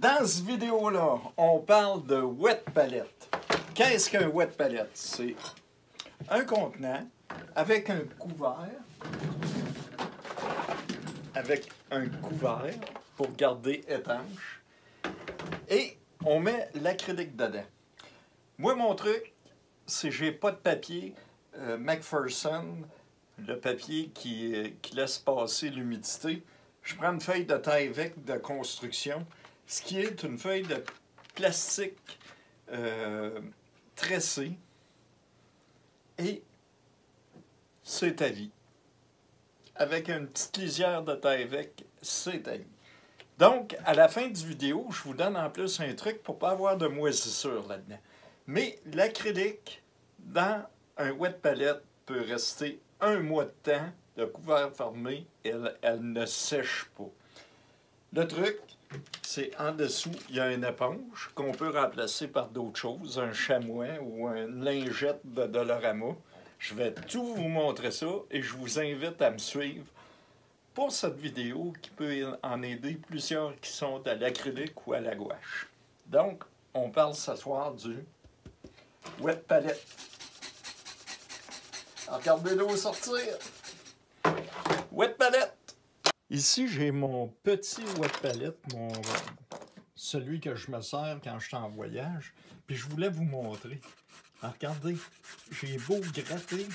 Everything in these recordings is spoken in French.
Dans cette vidéo-là, on parle de wet palette. Qu'est-ce qu'un wet palette? C'est un contenant avec un couvert, pour garder étanche, et on met l'acrylique dedans. Moi, mon truc, c'est que j'ai pas de papier McPherson, le papier qui laisse passer l'humidité. Je prends une feuille de Tyvek de construction, ce qui est une feuille de plastique tressée, et c'est à vie. Avec une petite lisière de Tyvek, c'est à vie. Donc, à la fin du vidéo, je vous donne en plus un truc pour ne pas avoir de moisissure là-dedans. Mais l'acrylique, dans un wet palette, peut rester 1 mois de temps, le couvert fermé, elle ne sèche pas. Le truc, c'est en dessous, il y a une éponge qu'on peut remplacer par d'autres choses, un chamois ou une lingette de Dollarama. Je vais tout vous montrer ça et je vous invite à me suivre pour cette vidéo qui peut en aider plusieurs qui sont à l'acrylique ou à la gouache. Donc, on parle ce soir du wet palette. Regardez-le sortir. Wet palette. Ici, j'ai mon petit wet palette, celui que je me sers quand je suis en voyage. Puis je voulais vous montrer. Alors, regardez, j'ai beau gratter,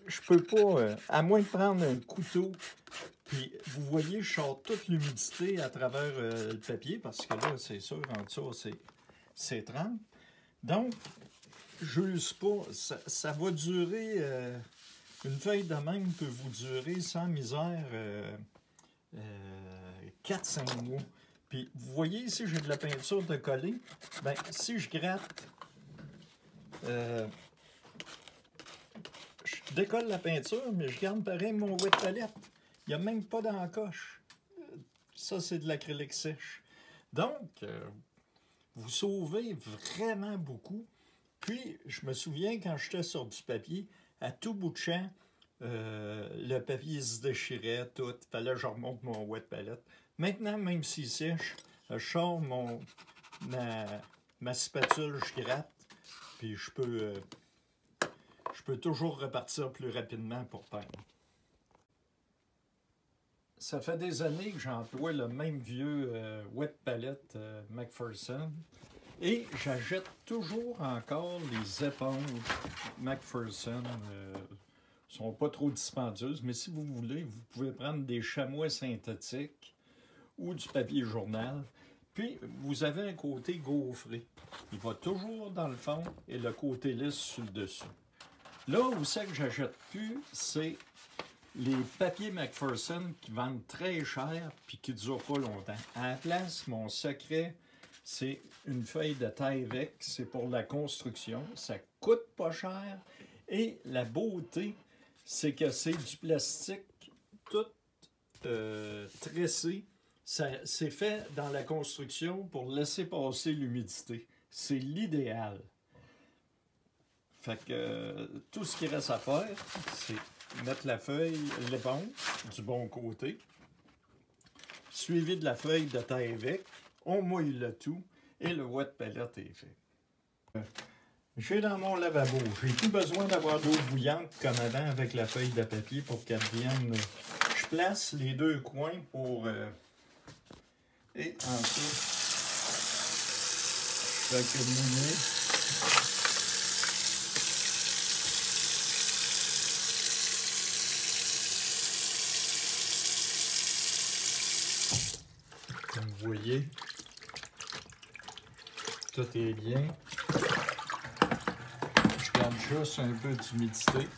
je peux pas, à moins de prendre un couteau. Puis vous voyez, je sors toute l'humidité à travers le papier, parce que là, c'est sûr, en dessous, c'est trempe. Donc, j'use pas. Ça va durer, une feuille de même peut vous durer sans misère 4-5 mois. Puis vous voyez ici, j'ai de la peinture de coller. Bien, si je gratte, je décolle la peinture, mais je garde pareil mon wet palette. Il n'y a même pas d'encoche. Ça, c'est de l'acrylique sèche. Donc, vous sauvez vraiment beaucoup. Puis, je me souviens, quand j'étais sur du papier, à tout bout de champ, le papier se déchirait, tout. Il fallait que je remonte mon wet palette. Maintenant, même s'il sèche, je sors ma spatule, je gratte, puis je peux toujours repartir plus rapidement pour peindre. Ça fait des années que j'emploie le même vieux wet palette McPherson, et j'achète toujours encore les éponges McPherson. Sont pas trop dispendieuses, mais si vous voulez, vous pouvez prendre des chamois synthétiques ou du papier journal. Puis, vous avez un côté gaufré. Il va toujours dans le fond et le côté lisse sur le dessus. Là où c'est que j'achète plus, c'est les papiers McPherson qui vendent très cher puis qui ne durent pas longtemps. À la place, mon secret, c'est une feuille de Tyvek. C'est pour la construction. Ça coûte pas cher. Et la beauté, c'est que c'est du plastique tout tressé. C'est fait dans la construction pour laisser passer l'humidité. C'est l'idéal. Fait que tout ce qui reste à faire, c'est mettre la feuille, l'éponge, du bon côté, suivi de la feuille de Tyvek. On mouille le tout et le wet palette est fait. J'ai dans mon lavabo, j'ai plus besoin d'avoir d'eau bouillante comme avant avec la feuille de papier pour qu'elle vienne. Je place les deux coins pour... et ensuite, je fais que mouiller. Comme vous voyez, tout est bien. Je garde juste un peu d'humidité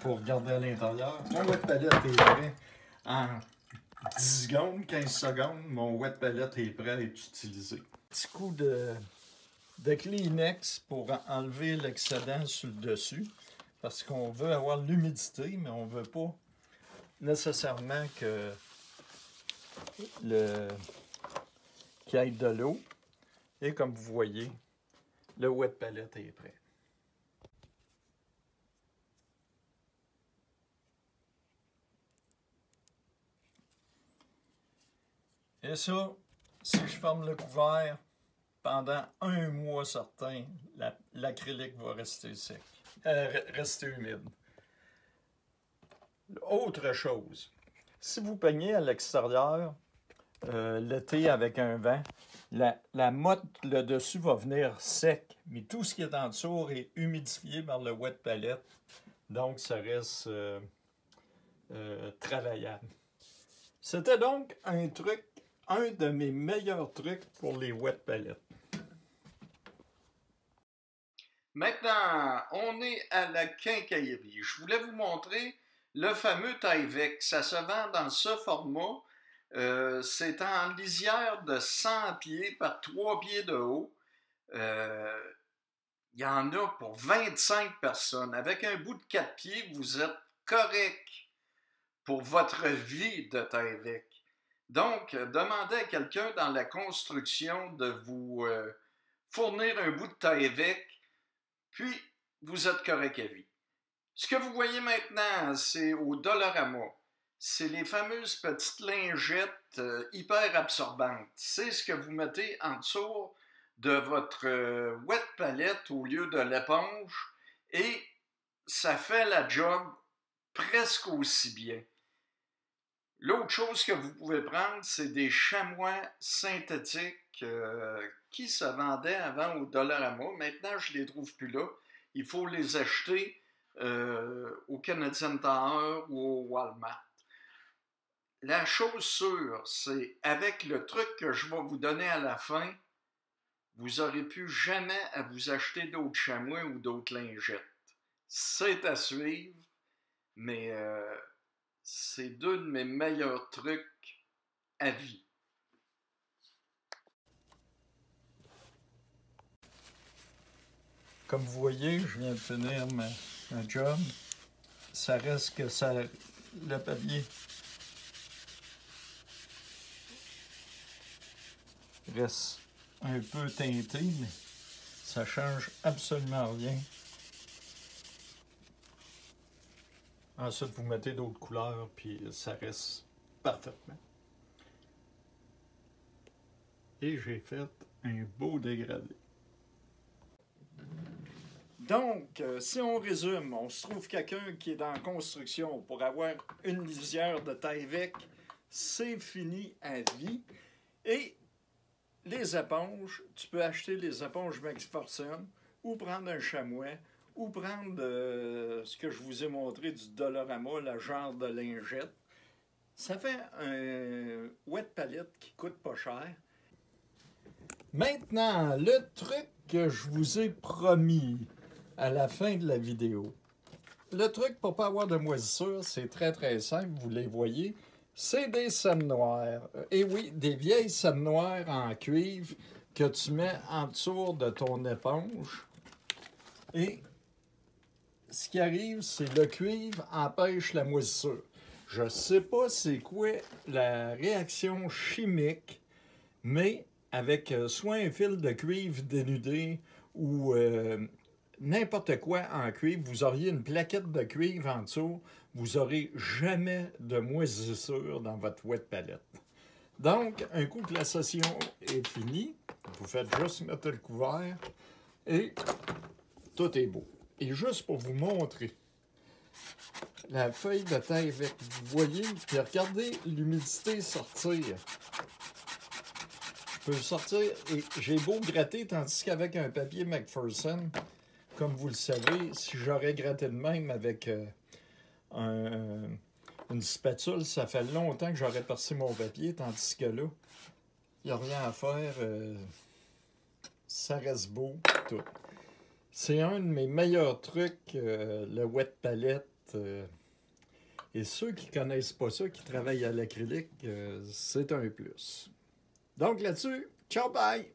pour garder à l'intérieur. Mon wet palette est prêt en 10 secondes, 15 secondes. Mon wet palette est prêt à être utilisé. Petit coup de Kleenex pour enlever l'excédent sur le dessus, parce qu'on veut avoir l'humidité, mais on ne veut pas nécessairement que qu'il y ait de l'eau. Et comme vous voyez, le wet palette est prêt. Et ça, si je ferme le couvert, pendant un mois certain, l'acrylique va rester sec, rester humide. Autre chose, si vous peignez à l'extérieur, l'été avec un vent, la motte, le dessus va venir sec, mais tout ce qui est en dessous est humidifié par le wet palette, donc ça reste travaillable. C'était donc un de mes meilleurs trucs pour les wet palettes. Maintenant, on est à la quincaillerie. Je voulais vous montrer le fameux Tyvek. Ça se vend dans ce format. C'est en lisière de 100 pieds par 3 pieds de haut. Il y en a pour 25 personnes. Avec un bout de 4 pieds, vous êtes correct pour votre vie de Tyvek. Donc, demandez à quelqu'un dans la construction de vous fournir un bout de Tyvek, puis vous êtes correct à vie. Ce que vous voyez maintenant, c'est au Dollarama. C'est les fameuses petites lingettes hyper absorbantes. C'est ce que vous mettez en dessous de votre wet palette au lieu de l'éponge et ça fait la job presque aussi bien. L'autre chose que vous pouvez prendre, c'est des chamois synthétiques qui se vendaient avant au Dollarama. Maintenant, je ne les trouve plus là. Il faut les acheter au Canadian Tire ou au Walmart. La chose sûre, c'est avec le truc que je vais vous donner à la fin, vous n'aurez plus jamais à vous acheter d'autres chamois ou d'autres lingettes. C'est à suivre, mais c'est deux de mes meilleurs trucs à vie. Comme vous voyez, je viens de finir ma job. Ça reste que le papier reste un peu teinté, mais ça change absolument rien. Ensuite, vous mettez d'autres couleurs, puis ça reste parfaitement. Et j'ai fait un beau dégradé. Donc, si on résume, on se trouve quelqu'un qui est en construction pour avoir une lisière de Tyvek, c'est fini à vie. Et les éponges, tu peux acheter les éponges McPherson ou prendre un chamois ou prendre ce que je vous ai montré du Dollarama, le genre de lingette. Ça fait un wet palette qui coûte pas cher. Maintenant, le truc que je vous ai promis à la fin de la vidéo. Le truc pour ne pas avoir de moisissure, c'est très simple, vous les voyez. C'est des scènes noires. Et oui, des vieilles scènes noires en cuivre que tu mets en dessous de ton éponge. Et ce qui arrive, c'est le cuivre empêche la moisissure. Je ne sais pas c'est quoi la réaction chimique, mais avec soit un fil de cuivre dénudé ou n'importe quoi en cuivre, vous auriez une plaquette de cuivre en dessous, vous n'aurez jamais de moisissure dans votre wet palette. Donc, un coup que la session est finie, vous faites juste mettre le couvert et tout est beau. Et juste pour vous montrer la feuille de Tyvek, vous voyez, puis regardez l'humidité sortir. Je peux sortir et j'ai beau gratter, tandis qu'avec un papier McPherson, comme vous le savez, si j'aurais gratté de même avec une spatule, ça fait longtemps que j'aurais percé mon papier, tandis que là, il n'y a rien à faire. Ça reste beau, tout. C'est un de mes meilleurs trucs, le wet palette. Et ceux qui ne connaissent pas ça, qui travaillent à l'acrylique, c'est un plus. Donc là-dessus, ciao, bye!